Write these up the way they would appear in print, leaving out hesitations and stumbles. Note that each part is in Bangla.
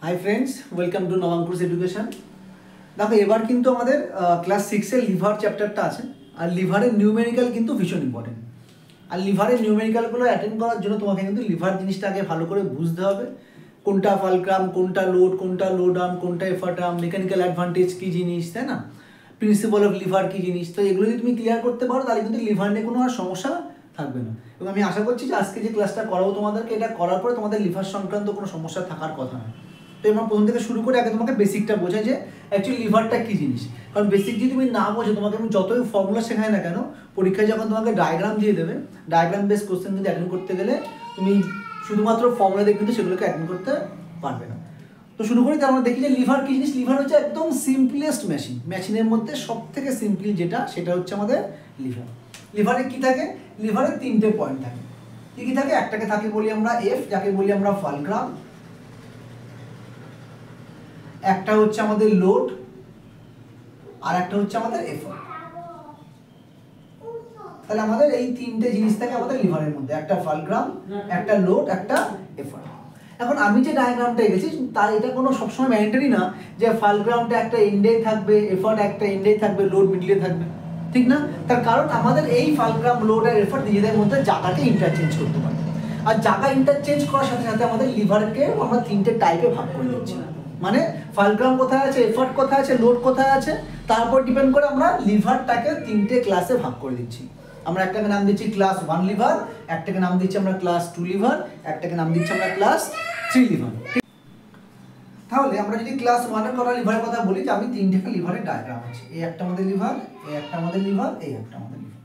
High friends welcome to Navankush Education. देखो एबार किन्तु आमादेर क्लास 6 एर लिभार चैप्टारटा आछे और लिभारेर निउमेरिकल किन्तु भीषण इम्पोर्टेंट और लिभारेर निउमेरिकलगुलो अटेंड करार जोन्नो तोमाके किन्तु लिभार जिनिसटा आगे भालो करे बुझते होबे। कोनटा फालक्राम, कोनटा लोड आर्म, कोनटा एफार्ट आर्म, मेकानिकल एडभांटेज की जिनिस, ताई ना, प्रिंसिपल अफ लिभार की जिनिस। तो एगुलो यदि तुमि क्लियार करते पारो ताहले किन्तु लिभार निये कोनो आर समस्या থাকবে না। এবং আমি আশা করছি যে আজকে যে ক্লাসটা করাবো তোমাদেরকে, এটা করার পরে তোমাদের লিভার সংক্রান্ত কোনো সমস্যা থাকার কথা না। তো আমরা প্রথম থেকে শুরু করে আগে তোমাকে বেসিকটা বোঝাই যে অ্যাকচুয়ালি লিভারটা কী জিনিস। কারণ বেসিক যদি তুমি না বোঝো, তোমাকে আমি যতই ফর্মুলা শেখাই না কেন, পরীক্ষায় যখন তোমাকে ডায়াগ্রাম দিয়ে দেবে, ডায়াগ্রাম বেস কোশ্চেন কিন্তু অ্যাটেন্ড করতে গেলে তুমি শুধুমাত্র ফর্মুলা দিয়ে কিন্তু সেগুলোকে অ্যাটেন্ড করতে পারবে না। তো শুরু করি। তার আমরা দেখি যে লিভার কী জিনিস। লিভার হচ্ছে একদম সিম্পলেস্ট মেশিনের মধ্যে সব থেকে সিম্পল যেটা, সেটা হচ্ছে আমাদের লিভার। লিভারে কি থাকে? লিভারে তিনটে পয়েন্ট থাকে। কি কি থাকে? একটাকে থাকে বলি আমরা এফ, যাকে বলি আমরা ফালক্রাম, একটা হচ্ছে আমাদের লোড, আর একটা হচ্ছে আমাদের এফার্ট। তাহলে আমাদের এই তিনটে জিনিস থাকে আমাদের লিভারের মধ্যে, একটা ফালক্রাম, একটা লোড, একটা এফার্ট। এখন আমি যে ডায়াগ্রামটা এঁকেছি তার এটা কোনো সবসময় ম্যান্ডেটরি না যে ফালক্রামটা একটা এন্ডেই থাকবে, এফার্ট একটা এন্ডেই থাকবে, লোড মিডলে থাকবে, ঠিক না? তার কারণ আমাদের এই ফালক্রাম, লোড আর এফার্ট নিজেদের মধ্যে জায়গাকে ইন্টারচেঞ্জ করতে পারে। আর জায়গা ইন্টারচেঞ্জ করার সাথে সাথে আমাদের লিভারকে আমরা তিনটে টাইপে ভাগ করে দিচ্ছি। মানে ফালক্রাম কোথায় আছে, এফার্ট কোথায় আছে, লোড কোথায় আছে, তার উপর ডিপেন্ড করে আমরা লিভারটাকে তিনটে ক্লাসে ভাগ করে দিচ্ছি। আমরা একটাকে নাম দিচ্ছি ক্লাস 1 লিভার, একটাকে নাম দিচ্ছি আমরা ক্লাস 2 লিভার, একটাকে নাম দিচ্ছি আমরা ক্লাস 3 লিভার। তাহলে আমরা যদি ক্লাস 1 এর করা লিভারের কথা বলি, যে আমি তিনটে লিভারের ডায়াগ্রাম আছে, এই একটা আমাদের লিভার, এই একটা আমাদের লিভার, এই একটা আমাদের লিভার।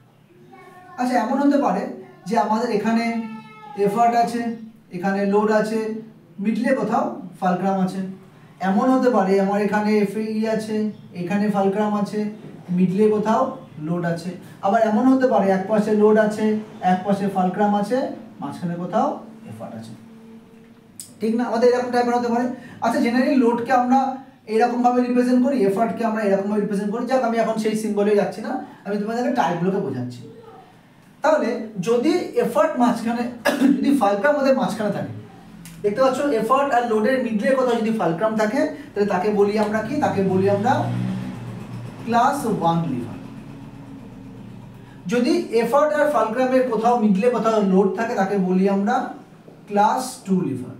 আচ্ছা, এমন হতে পারে যে আমাদের এখানে এফার্ট আছে, এখানে লোড আছে, মিডলে কোথাও ফালক্রাম আছে। এমন হতে পারে আমার এখানে এফই আছে, এখানে ফালক্রাম আছে, মিডলে কোথাও লোড আছে। আবার এমন হতে পারে এক পাশে লোড আছে, এক পাশে ফালক্রাম আছে, মাঝখানে কোথাও এফার্ট আছে, ঠিক না? আমাদের এরকম টাইপের হতে পারে। আচ্ছা, জেনারেলি লোডকে আমরা এরকমভাবে রিপ্রেজেন্ট করি, এফার্টকে আমরা এরকমভাবে রিপ্রেজেন্ট করি। যাক, আমি এখন সেই সিম্বলে যাচ্ছি না, আমি তোমাদেরকে টাইপগুলোকে বোঝাচ্ছি। তাহলে যদি এফার্ট মাঝখানে, যদি ফালক্রাম ওদের মাঝখানে থাকে, দেখতে পাচ্ছ এফার্ট আর লোডের মিডলে কোথাও যদি ফালক্রাম থাকে, তাহলে তাকে বলি আমরা কি? তাকে বলি আমরা ক্লাস 1 লিভার। যদি এফার্ট আর ফালক্রামের কোথাও মিডলে কোথাও লোড থাকে, তাকে বলি আমরা ক্লাস 2 লিভার।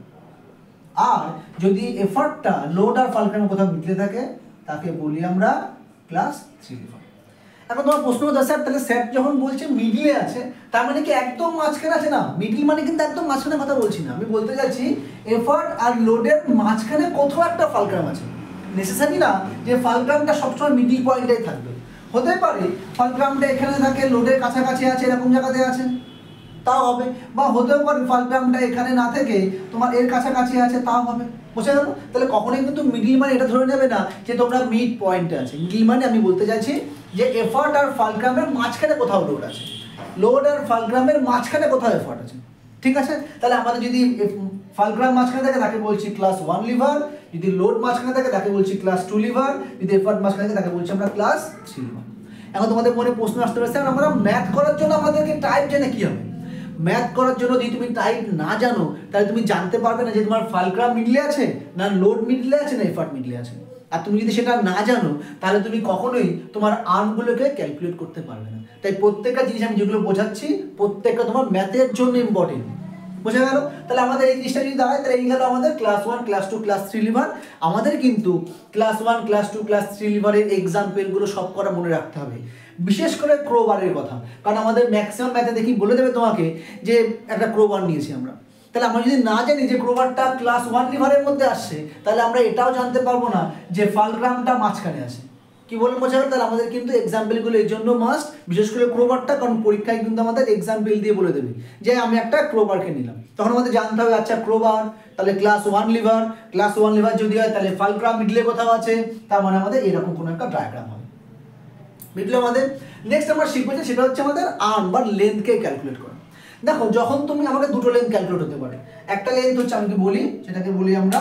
আর যদি এফার্টটা লোড আর ফালক্রামের কোথাও মিডলে থাকে, তাকে বলি আমরা ক্লাস 3 লিভার। এখন তোমার প্রশ্ন হচ্ছে, স্যার তাহলে স্যার যখন বলছে মিডলে আছে, তার মানে কি একদম মাঝখানে আছে? না, মিডল মানে কিন্তু একদম মাঝখানে কথা বলছি না। আমি বলতে যাচ্ছি এফার্ট আর লোডের মাঝখানে কোথাও একটা ফালক্রাম আছে। নেসেসারি না যে ফালক্রামটা সবসময় মিডল পয়েন্টেই থাকবে। হতে পারে ফালক্রামটা এখানে থাকে, লোডের কাছাকাছি আছে, এরকম জায়গাতে আছে, তাও হবে। বা হতেও পারে ফালক্রামটা এখানে না থেকে তোমার এর কাছাকাছি আছে, তাও হবে। বুঝে গেল? তাহলে কখনোই কিন্তু মিডল মানে এটা ধরে নেবে না যে তোমরা মিড পয়েন্টে আছে। মিডল মানে আমি বলতে চাইছি যে এফার্ট আর ফালক্রামের মাঝখানে কোথাও লোড আছে, লোড আর ফালক্রামের মাঝখানে কোথাও এফার্ট আছে, ঠিক আছে? তাহলে আমাদের যদি ফালক্রাম মাঝখানে থাকে তাকে বলছি ক্লাস 1 লিভার, যদি লোড মাঝখানে থাকে তাকে বলছি ক্লাস 2 লিভার, যদি এফার্ট মাঝখানে থাকে তাকে বলছি আমরা ক্লাস 3 লিভার। এখন তোমাদের মনে প্রশ্ন আসতে পারে, স্যার আমরা ম্যাথ করার জন্য আমাদেরকে টাইপ জেনে কি হবে? ম্যাথ করার জন্য যদি তুমি টাইপ না জানো, তাহলে তুমি জানতে পারবে না যে তোমার ফালক্রাম মিডলে আছে, না লোড মিডলে আছে, না এফার্ট মিডলে আছে। আর তুমি যদি সেটা না জানো, তাহলে তুমি কখনোই তোমার আর্মগুলোকে ক্যালকুলেট করতে পারবে না। তাই প্রত্যেকটা জিনিস আমি যেগুলো বোঝাচ্ছি, প্রত্যেকটা তোমার ম্যাথের জন্য ইম্পর্টেন্ট। বোঝা গেল? তাহলে আমাদের এই জিনিসটা যদি দাঁড়ায়, তাহলে এই গেল আমাদের ক্লাস 1, ক্লাস 2, ক্লাস 3 লিভার। আমাদের কিন্তু ক্লাস 1, ক্লাস 2, ক্লাস 3 লিভারের এক্সাম্পলগুলো সব করা মনে রাখতে হবে, বিশেষ করে ক্রোবারের কথা। কারণ আমাদের ম্যাক্সিমাম ম্যাথে দেখি বলে দেবে তোমাকে যে একটা ক্রোবার নিয়েছি আমরা। তাহলে আমরা যদি না জানি যে ক্রোবারটা ক্লাস 1 লিভারের মধ্যে আসছে, তাহলে আমরা এটাও জানতে পারবো না যে ফালক্রামটা মাঝখানে আছে। কি বলবো? বোঝা গেল? তাহলে আমাদের কিন্তু এক্সাম্পলগুলো এই জন্য মাস্ট, বিশেষ করে ক্রোবারটা। কারণ পরীক্ষায় কিন্তু আমাদের এক্সাম্পল দিয়ে বলে দেবে যে আমি একটা ক্রোবারকে নিলাম, তখন আমাদের জানতে হবে আচ্ছা ক্রোবার তাহলে ক্লাস 1 লিভার। ক্লাস 1 লিভার যদি হয়, তাহলে ফালক্রাম মিডলে কোথাও আছে, তার মানে আমাদের এরকম কোনো একটা ডায়াগ্রাম হবে। মিডলে আমাদের নেক্সট আমরা শিখবো যে সেটা হচ্ছে আমাদের আর্ম বা লেন্থকে ক্যালকুলেট করা। দেখো, যখন তুমি আমাদের দুটো লেন্থ ক্যালকুলেট হতে পারে। একটা লেন্থ হচ্ছে আমি বলি, সেটাকে বলি আমরা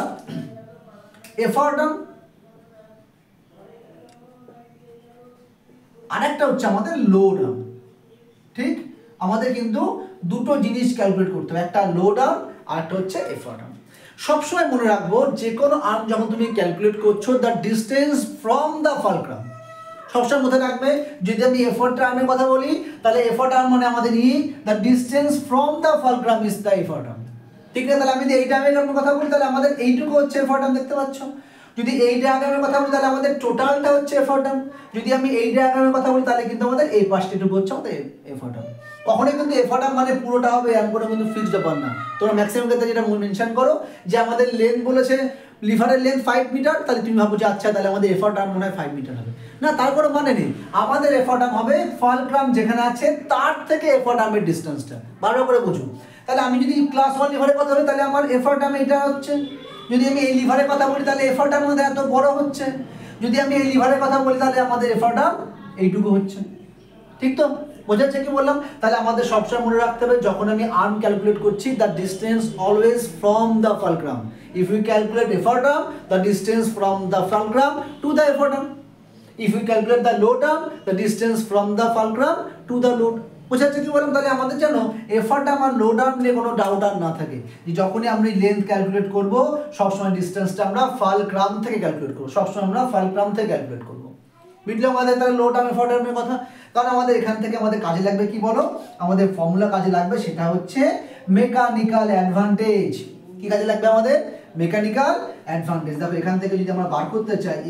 এফার্ট আর্ম, আর একটা হচ্ছে আমাদের লোড আর্ম। ঠিক, আমাদের কিন্তু দুটো জিনিস ক্যালকুলেট করতে হবে, একটা লোড আর্ম আর একটা হচ্ছে এফার্ট আর্ম। সবসময় মনে রাখবো যে কোনো আর্ম যখন তুমি ক্যালকুলেট করছো the distance from the fulcrum, সবসময় মনে রাখবে যদি আমি এফোর্ট আর্মের কথা বলি তাহলে এফোর্ট আর্ম মানে আমাদের the distance from the fulcrum is the effort arm. ঠিক আছে, তাহলে আমি যদি এই ডায়াগ্রামের কথা বলি তাহলে আমাদের এইটুকু হচ্ছে এফোর্ট আর্ম, দেখতে পাচ্ছ। যদি এই ডায়াগ্রামের কথা বলি তাহলে আমাদের টোটালটা হচ্ছে এফোর্ট আর্ম। যদি আমি এই ডায়াগ্রামের কথা বলি তাহলে কিন্তু আমাদের এই পাশটুকু হচ্ছে আমাদের এফোর্ট আর্ম। কখনোই কিন্তু এফোর্ট আর্ম মানে পুরোটা হবে এমন কোনো কিন্তু ফিক্সড ব্যাপার না। তোমরা ম্যাক্সিমাম ক্ষেত্রে যেটা মেনশন করো যে আমাদের লেন্থ বলেছে লিভারের লেন্থ 5 মিটার, তাহলে তুমি ভাবো যে আচ্ছা তাহলে আমাদের এফোর্ট আর্ম মনে হয় 5 মিটার হবে। না, তার কোনো মানে নেই। আমাদের এফোর্ট আর্ম হবে ফালক্রাম যেখানে আছে তার থেকে এফোর্ট আর্মের ডিস্টেন্সটা, ভালো করে বুঝুন। তাহলে আমি যদি ক্লাস 1 লিভারের কথা বলি তাহলে আমার এফোর্ট আর্ম এটা হচ্ছে। যদি আমি এই লিভারের কথা বলি তাহলে এফোর্ট আর্ম আমাদের এত বড় হচ্ছে। যদি আমি এই লিভারের কথা বলি তাহলে আমাদের এফোর্ট আর্ম এইটুকু হচ্ছে। ঠিক তো, বোঝাচ্ছে কি বললাম? তাহলে আমাদের সবসময় মনে রাখতে হবে যখন আমি আর্ম ক্যালকুলেট করছি the distance always from the fulcrum. If you calculate effort arm the distance from the fulcrum to the effort arm. If you calculate the load arm the distance from the fulcrum to the load. বোঝাচ্ছে কি বললাম? তাহলে আমাদের যেন এফোর্ট আর্ম আর লোড আর্ম নিয়ে কোনো ডাউট আর না থাকে, যে যখনই আমরা লেন্থ ক্যালকুলেট করবো সবসময় ডিস্টেন্সটা আমরা ফালক্রাম থেকে ক্যালকুলেট করবো, সবসময় আমরা ফালক্রাম থেকে ক্যালকুলেট করবো। বুঝলে আমাদের তাহলে লোড আর্ম এফোর্ট আর্মের কথা? কারণ আমাদের এখান থেকে আমাদের কাজে লাগবে কি বলো? আমাদের ফর্মুলা কাজে লাগবে, সেটা হচ্ছে মেকানিক্যাল অ্যাডভান্টেজ। কি কাজে লাগবে আমাদের? Mechanical advantage. দেখো এখান থেকে যদি আমরা বার করতে চাই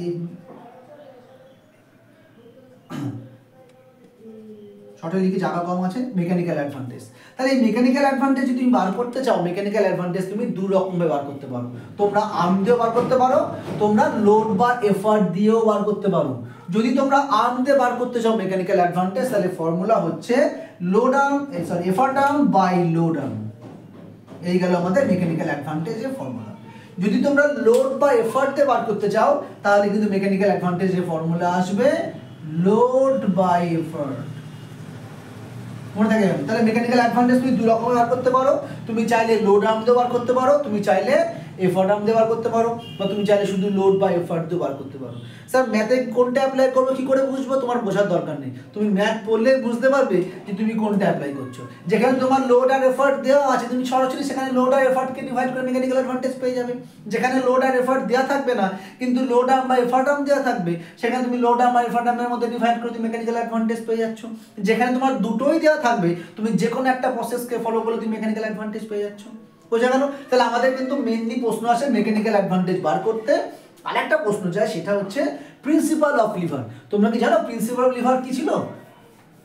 শর্টে লিখে জায়গা কম আছে, মেকানিক্যাল অ্যাডভান্টেজ। তাহলে এই মেকানিক্যাল অ্যাডভান্টেজ যদি তুমি বার করতে চাও, মেকানিক্যাল অ্যাডভান্টেজ তুমি দু রকমভাবে বার করতে পারো। তোমরা আর্ম দিয়েও বার করতে পারো, তোমরা লোড বা এফোর্ট দিয়েও বার করতে পারো। যদি তোমরা আর্ম দিয়ে বার করতে চাও মেকানিক্যাল অ্যাডভান্টেজ, তাহলে ফর্মুলা হচ্ছে load arm effort arm by load arm. এই গেল আমাদের মেকানিক্যাল অ্যাডভান্টেজের ফর্মুলা। যদি তোমরা লোড বা এফোর্ট দিয়ে বার করতে চাও তাহলে কিন্তু মেকানিক্যাল অ্যাডভান্টেজের ফর্মুলা আসবে লোড বাই এফোর্ট। মনে থাকে? তাহলে মেকানিক্যাল অ্যাডভান্টেজ তুমি দু রকম বার করতে পারো। তুমি চাইলে লোড আর্ম দিয়ে বার করতে পারো, তুমি চাইলে এফোর্ট আর্ম দিয়ে বার করতে পারো, বা তুমি চাইলে শুধু লোড বা এফোর্ট দিয়ে বার করতে পারো। স্যার ম্যাথে কোনটা অ্যাপ্লাই করবো কি করে বুঝবো? তোমার বোঝার দরকার নেই, তুমি ম্যাথ পড়লে বুঝতে পারবে যে তুমি কোনটা অ্যাপ্লাই করছো। যেখানে তোমার লোড আর এফোর্ট দেওয়া আছে তুমি সরাসরি সেখানে লোড আর এফোর্টকে ডিভাইড করে মেকানিক্যাল অ্যাডভান্টেজ পেয়ে যাবে। যেখানে লোড আর এফোর্ট দেওয়া থাকবে না কিন্তু লোড আর্ম বা এফোর্ট আর্ম দেওয়া থাকবে, সেখানে তুমি লোড আর্ম বা এফোর্ট আর্মের মধ্যে ডিভাইড করে তুমি মেকানিক্যাল অ্যাডভান্টেজ পেয়ে যাচ্ছ। যেখানে তোমার দুটোই দেওয়া থাকবে তুমি যে কোনো একটা প্রসেসকে ফলো করলে তুমি মেকানিক্যাল অ্যাডভান্টেজ পেয়ে যাচ্ছ। বোঝা গেল? তাহলে আমাদের কিন্তু মেইনলি প্রশ্ন আসে মেকানিক্যাল অ্যাডভান্টেজ বার করতে। আর একটা প্রশ্ন চাই, সেটা হচ্ছে প্রিন্সিপাল অফ লিভার। তোমরা কি জানো প্রিন্সিপাল অফ লিভার কি ছিল?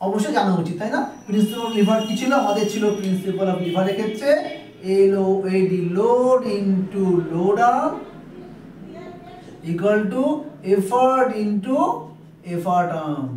অবশ্যই জানা উচিত, তাই না? প্রিন্সিপাল অফ লিভার কি ছিল? আমাদের ছিল প্রিন্সিপাল অফ লিভারের ক্ষেত্রে LOAD load into load arm equal to effort into effort arm.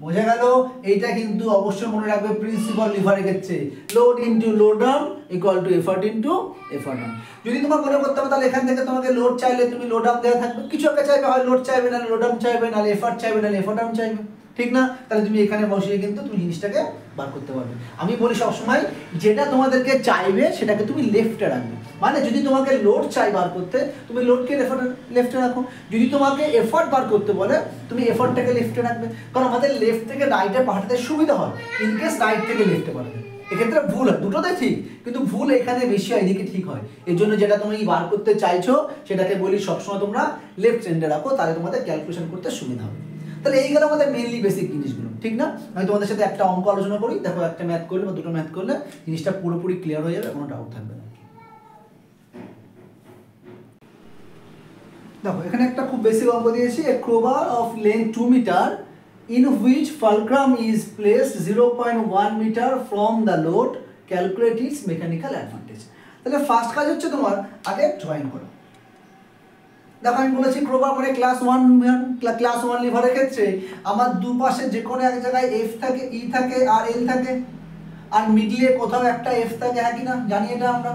বোঝা গেল? এইটা কিন্তু অবশ্যই মনে রাখবে প্রিন্সিপাল লিভারের ক্ষেত্রে load into load arm equal to effort into effort arm. যদি তোমার মনে করতে হবে তাহলে এখান থেকে তোমাকে লোড চাইলে তুমি লোড আর্ম দেওয়া থাকবে, কিছু একটা চাইবে, হয় লোড চাইবে না লোড আর্ম চাইবে, না এফোর্ট চাইবে না এফোর্ট আর্ম চাইবে, ঠিক না? তাহলে তুমি এখানে বসিয়ে কিন্তু তুমি জিনিসটাকে বার করতে পারবে। আমি বলি সবসময় যেটা তোমাদেরকে চাইবে সেটাকে তুমি লেফটে রাখবে। মানে যদি তোমাকে লোড চাই বার করতে তুমি লোডকে লেফটে রাখো, যদি তোমাকে এফোর্ট বার করতে বলে তুমি এফোর্টটাকে লেফটে রাখবে। কারণ আমাদের লেফট থেকে রাইটে পাঠাতে সুবিধা হয়, ইনকেস রাইট থেকে লেফটে পাঠাবে। এক্ষেত্রে ভুল হয়, দুটোতে ঠিক, কিন্তু ভুল এখানে বেশি হয়, এদিকে ঠিক হয়। এর জন্য যেটা তুমি বার করতে চাইছো সেটাকে বলি সবসময় তোমরা লেফট হ্যান্ডে রাখো, তাহলে তোমাদের ক্যালকুলেশন করতে সুবিধা হবে। তাহলে এই গেল আমাদের মেইনলি বেসিক জিনিসগুলো, ঠিক না? আমি তোমাদের সাথে একটা অঙ্ক আলোচনা করি, দেখো একটা ম্যাথ করলে বা দুটো ম্যাথ করলে জিনিসটা পুরোপুরি ক্লিয়ার হয়ে যাবে, কোনো ডাউট থাকবে না। দেখো এখানে একটা খুব বেসিক অঙ্ক দিয়েছি, এ ক্রোবার অফ লেন্থ 2 মিটার in which fulcrum is placed 0.1 meter from the load, calculate its mechanical advantage। তাহলে ফার্স্ট কাজ হচ্ছে তোমার আগে জয়েন করো। দেখো আমি বলেছি ক্রোবার মানে ক্লাস 1 লিভারের ক্ষেত্রে আমার দুপাশে যে কোনো এক জায়গায় F থাকে, E থাকে আর L থাকে, আর মিডলে কোথাও একটা F থাকে, হ্যাঁ কি না? জানি এটা আমরা,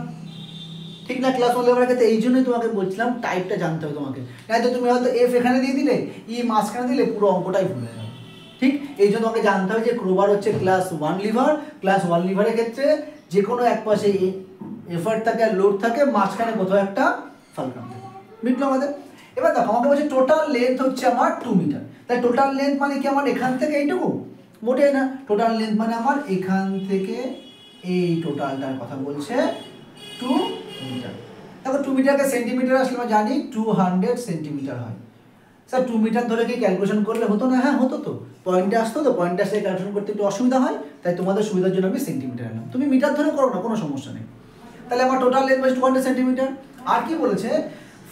ঠিক না? ক্লাস 1 লিভারের ক্ষেত্রে এই জন্যই তোমাকে বলছিলাম টাইপটা জানতে হবে তোমাকে, নয়তো তুমি হয়তো F এখানে দিয়ে দিলে E মাঝখানে দিলে পুরো অঙ্কটাই ভুলে যাবে। ঠিক এই জন্য তোমাকে জানতে হবে যে ক্রোবার হচ্ছে ক্লাস 1 লিভার। ক্লাস 1 লিভারের ক্ষেত্রে যে কোনো এক পাশে এফোর্ট থাকে আর লোড থাকে, মাঝখানে কোথাও একটা ফালক্রাম থাকে। মিটলো আমাদের? এবার দেখো আমাকে বলছে টোটাল লেন্থ হচ্ছে আমার 2 মিটার। তাই টোটাল লেন্থ মানে কি আমার এখান থেকে এইটুকু? মোটেই না, টোটাল লেন্থ মানে আমার এখান থেকে এই টোটালটার কথা বলছে। 2 মিটার। দেখো 2 মিটারকে সেন্টিমিটার আসলে আমরা জানি 200 সেন্টিমিটার হয়। স্যার 2 মিটার ধরে কি ক্যালকুলেশন করলে হতো না? হ্যাঁ হতো তো, পয়েন্টে আসতো তো, পয়েন্টে আসলে ক্যালকুলেশন করতে একটু অসুবিধা হয়, তাই তোমাদের সুবিধার জন্য আমি সেন্টিমিটার আনলাম। তুমি মিটার ধরে করো না, কোনো সমস্যা নেই। তাহলে আমার টোটাল লেন্থ হচ্ছে 200 সেন্টিমিটার। আর কি বলেছে,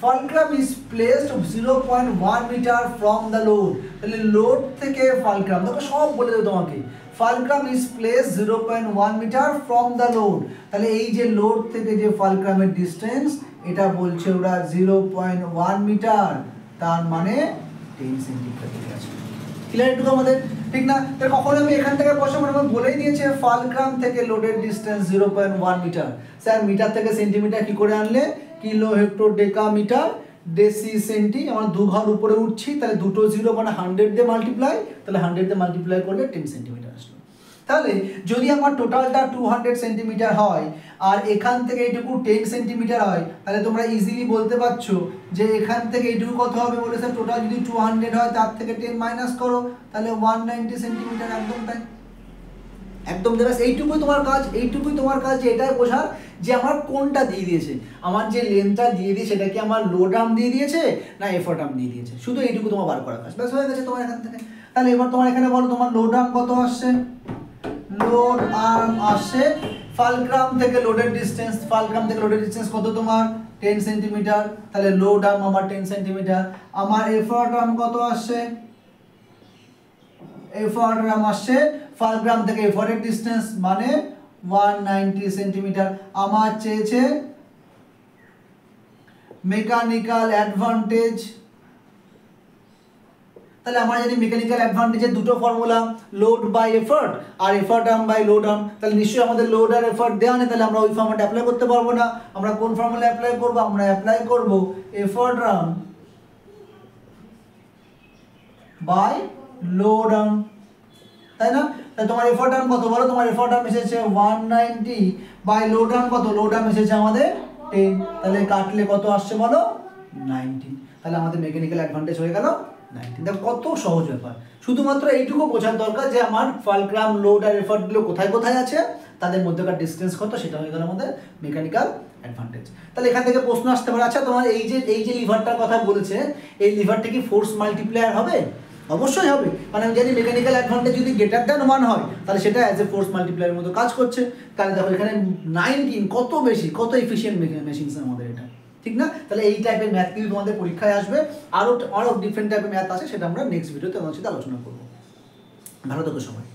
fulcrum is placed 0.1 metre from the load. তাহলে লোড থেকে ফালক্রাম, দেখো সব বলে দেবো তোমাকে। Fulcrum is placed 0.1 metre from the load. তাহলে এই যে লোড থেকে যে ফালক্রামের ডিস্টেন্স, এটা বলছে ওরা 0.1 মিটার, তার মানে 10 সেন্টিমিটার থেকে আছে। ক্লিয়ার একটু আমাদের, ঠিক না? তাহলে কখন আমি এখান থেকে বসাবো, আমার বলেই দিয়েছে ফালক্রাম থেকে লোডের ডিস্টেন্স 0.1 মিটার। স্যার মিটার থেকে সেন্টিমিটার কি করে আনলে? Kilo hecto deca metre deci centi, আমরা 2 ঘর উপরে উঠছি, তাহলে দুটো 0 মানে 100 দিয়ে মাল্টিপ্লাই, তাহলে 100 দিয়ে মাল্টিপ্লাই করলে 10 সেন্টিমিটার আসলো। তাহলে যদি আমার টোটালটা 200 সেন্টিমিটার হয় আর এখান থেকে এইটুকু 10 সেন্টিমিটার হয়, তাহলে তোমরা ইজিলি বলতে পারছো যে এখান থেকে এইটুকু কত হবে বলেছে, টোটাল যদি 200 হয় তার থেকে 10 মাইনাস করো, তাহলে 190 সেন্টিমিটার। একদম তাই, একদম দেখ, এইটুকুই তোমার কাজ, এইটুকুই তোমার কাজ, যে এটাই বোঝার যে আমার কোনটা দিয়ে দিয়েছে, আমার যে লেন্থটা দিয়ে দিয়েছে সেটা কি আমার লোড আর্ম দিয়ে দিয়েছে না এফর্ট আর্ম দিয়ে দিয়েছে, শুধু এইটুকু তোমার বার করার কাজ, ব্যাস হয়ে গেছে তোমার এখান থেকে। তাহলে এবার তোমার এখানে বলো তোমার লোড আর্ম কত আসছে? লোড আর্ম আসছে ফালক্রাম থেকে লোডের ডিস্টেন্স, ফালক্রাম থেকে লোডের ডিস্টেন্স কত তোমার? 10 সেন্টিমিটার। তাহলে লোড আর্ম আমার 10 সেন্টিমিটার। আমার এফর্ট আর্ম কত আসছে? এফর্ট আর্ম আসছে ফালক্রাম থেকে এফর্টের ডিস্টেন্স মানে 190 সেন্টিমিটার। আমার চেয়েছে মেকানিক্যাল অ্যাডভান্টেজ। তাহলে আমরা জানি মেকানিক্যাল অ্যাডভান্টেজের দুটো ফর্মুলা, লোড বাই এফর্ট আর effort arm by load arm. তাহলে নিশ্চয়ই আমাদের লোড আর এফর্ট দেওয়া নেই, তাহলে আমরা ওই ফর্মুলাটা অ্যাপ্লাই করতে পারবো না। আমরা কোন ফর্মুলা অ্যাপ্লাই করব? আমরা অ্যাপ্লাই করব effort arm by load arm, তাই না? তাহলে তোমার এফর্ট আর্ম কত বলো? তোমার এফর্ট আর্ম এসেছে 190 বাই লোড আর্ম কত? লোড আর্ম এসেছে আমাদের 10, তাহলে কাটলে কত আসছে বলো? 90। তাহলে আমাদের মেকানিক্যাল অ্যাডভান্টেজ হয়ে গেল 90। দেখো কত সহজ ব্যাপার, শুধুমাত্র এইটুকু বোঝার দরকার যে আমার ফালক্রাম লোড আর এফর্টগুলো কোথায় কোথায় আছে, তাদের মধ্যকার ডিস্টেন্স কত, সেটা হয়ে গেল আমাদের মেকানিক্যাল অ্যাডভান্টেজ। তাহলে এখান থেকে প্রশ্ন আসতে পারে, আচ্ছা তোমার এই যে লিভারটার কথা বলেছে, এই লিভারটা কি ফোর্স মাল্টিপ্লায়ার হবে? অবশ্যই হবে, মানে আমি জানি মেকানিক্যাল অ্যাডভান্টেজ যদি গ্রেটার দ্যান 1 হয় তাহলে সেটা অ্যাজ এ ফোর্স মাল্টিপ্লায়ারের মতো কাজ করছে। তাহলে দেখো এখানে 19 কত বেশি, কত এফিশিয়েন্ট মেশিনস আমাদের এটা, ঠিক না? তাহলে এই টাইপের ম্যাথ কিন্তু তোমাদের পরীক্ষায় আসবে। আরও ডিফারেন্ট টাইপের ম্যাথ আছে, সেটা আমরা নেক্সট ভিডিওতে তোমার সাথে আলোচনা করবো। ভালো থেকো সবাই।